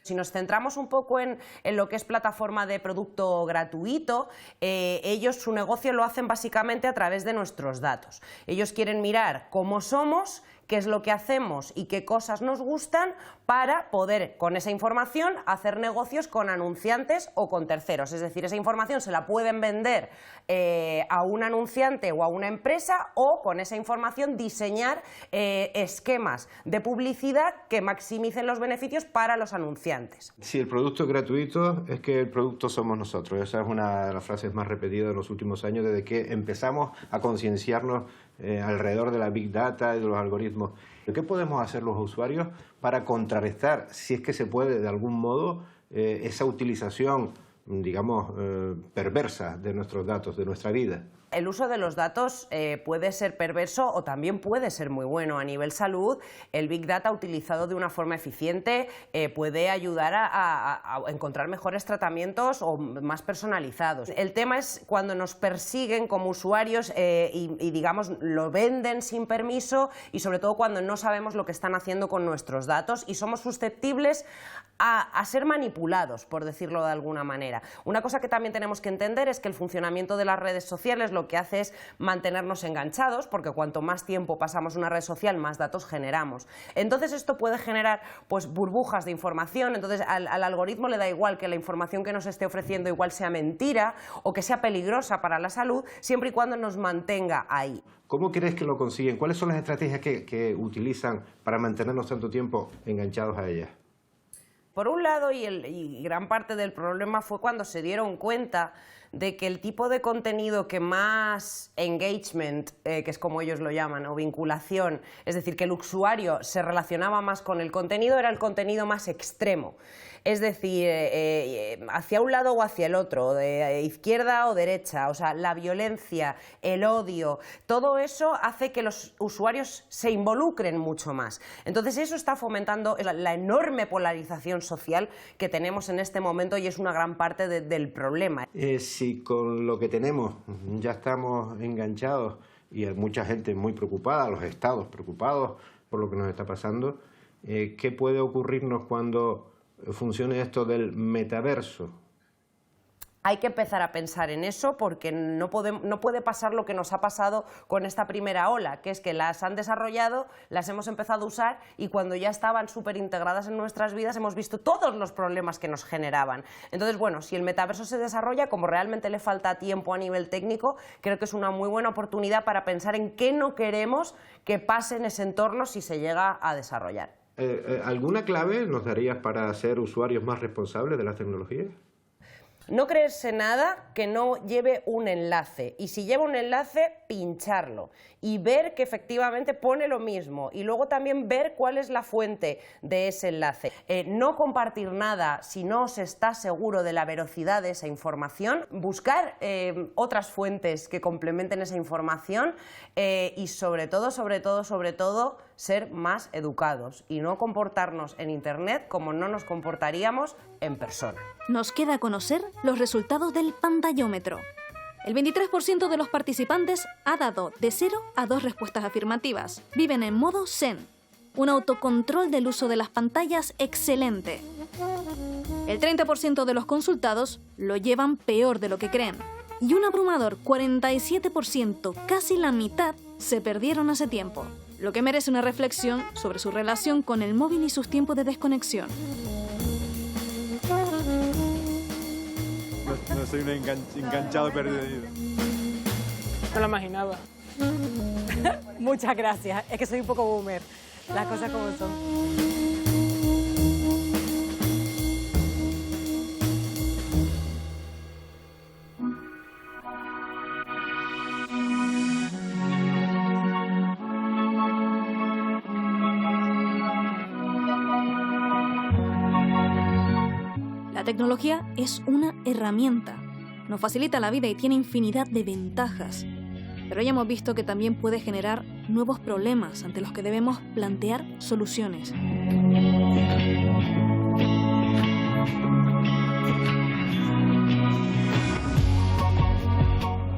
Si nos centramos un poco en lo que es plataforma de producto gratuito, ellos su negocio lo hacen básicamente a través de nuestros datos. Ellos quieren mirar cómo somos, qué es lo que hacemos y qué cosas nos gustan para poder, con esa información, hacer negocios con anunciantes o con terceros. Es decir, esa información se la pueden vender a un anunciante o a una empresa, o con esa información diseñar esquemas de publicidad que maximicen los beneficios para los anunciantes. Si el producto es gratuito, es que el producto somos nosotros. Esa es una de las frases más repetidas en los últimos años, desde que empezamos a concienciarnos alrededor de la Big Data y de los algoritmos. ¿Qué podemos hacer los usuarios para contrarrestar, si es que se puede de algún modo, esa utilización, digamos, perversa de nuestros datos, de nuestra vida? El uso de los datos puede ser perverso o también puede ser muy bueno. A nivel salud, el Big Data utilizado de una forma eficiente puede ayudar a encontrar mejores tratamientos o más personalizados. El tema es cuando nos persiguen como usuarios y digamos, lo venden sin permiso y sobre todo cuando no sabemos lo que están haciendo con nuestros datos y somos susceptibles a ser manipulados, por decirlo de alguna manera. Una cosa que también tenemos que entender es que el funcionamiento de las redes sociales lo que hace es mantenernos enganchados, porque cuanto más tiempo pasamos en una red social, más datos generamos. Entonces esto puede generar pues burbujas de información, entonces al algoritmo le da igual que la información que nos esté ofreciendo igual sea mentira o que sea peligrosa para la salud, siempre y cuando nos mantenga ahí. ¿Cómo crees que lo consiguen? ¿Cuáles son las estrategias que utilizan para mantenernos tanto tiempo enganchados a ellas? Por un lado, y gran parte del problema fue cuando se dieron cuenta de que el tipo de contenido que más engagement, que es como ellos lo llaman, o vinculación, es decir, que el usuario se relacionaba más con el contenido, era el contenido más extremo. Es decir, hacia un lado o hacia el otro, de izquierda o derecha, o sea, la violencia, el odio, todo eso hace que los usuarios se involucren mucho más. Entonces eso está fomentando la enorme polarización social que tenemos en este momento y es una gran parte del problema. Si con lo que tenemos ya estamos enganchados y hay mucha gente muy preocupada, los estados preocupados por lo que nos está pasando, ¿qué puede ocurrirnos cuando funcione esto del metaverso? Hay que empezar a pensar en eso porque no puede pasar lo que nos ha pasado con esta primera ola, que es que las han desarrollado, las hemos empezado a usar y cuando ya estaban súper integradas en nuestras vidas hemos visto todos los problemas que nos generaban. Entonces, bueno, si el metaverso se desarrolla, como realmente le falta tiempo a nivel técnico, creo que es una muy buena oportunidad para pensar en qué no queremos que pase en ese entorno si se llega a desarrollar. ¿Alguna clave nos darías para ser usuarios más responsables de las tecnologías? No creerse nada que no lleve un enlace y si lleva un enlace, pincharlo y ver que efectivamente pone lo mismo y luego también ver cuál es la fuente de ese enlace. No compartir nada si no se está seguro de la veracidad de esa información, buscar otras fuentes que complementen esa información y sobre todo, ser más educados y no comportarnos en Internet como no nos comportaríamos en persona. Nos queda conocer los resultados del pantallómetro. El 23% de los participantes ha dado de 0 a 2 respuestas afirmativas. Viven en modo zen, un autocontrol del uso de las pantallas excelente. El 30% de los consultados lo llevan peor de lo que creen. Y un abrumador 47%, casi la mitad, se perdieron hace tiempo. Lo que merece una reflexión sobre su relación con el móvil y sus tiempos de desconexión. No soy un enganchado perdido. No lo imaginaba. Muchas gracias. Es que soy un poco boomer. Las cosas como son. La tecnología es una herramienta, nos facilita la vida y tiene infinidad de ventajas, pero ya hemos visto que también puede generar nuevos problemas ante los que debemos plantear soluciones.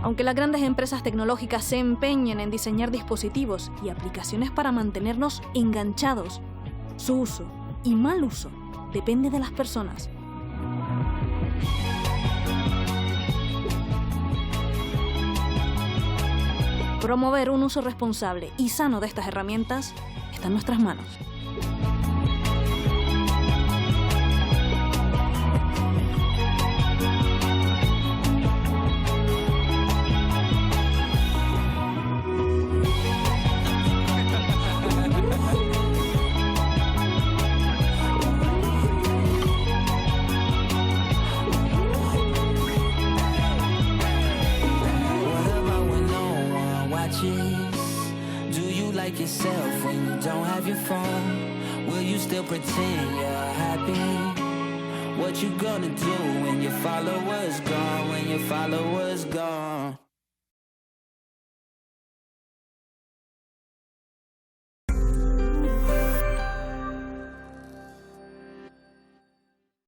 Aunque las grandes empresas tecnológicas se empeñen en diseñar dispositivos y aplicaciones para mantenernos enganchados, su uso y mal uso depende de las personas. Promover un uso responsable y sano de estas herramientas está en nuestras manos. Do you like yourself when you don't have your your phone, will you still pretend you're happy? What you gonna do when your followers gone, when your followers gone?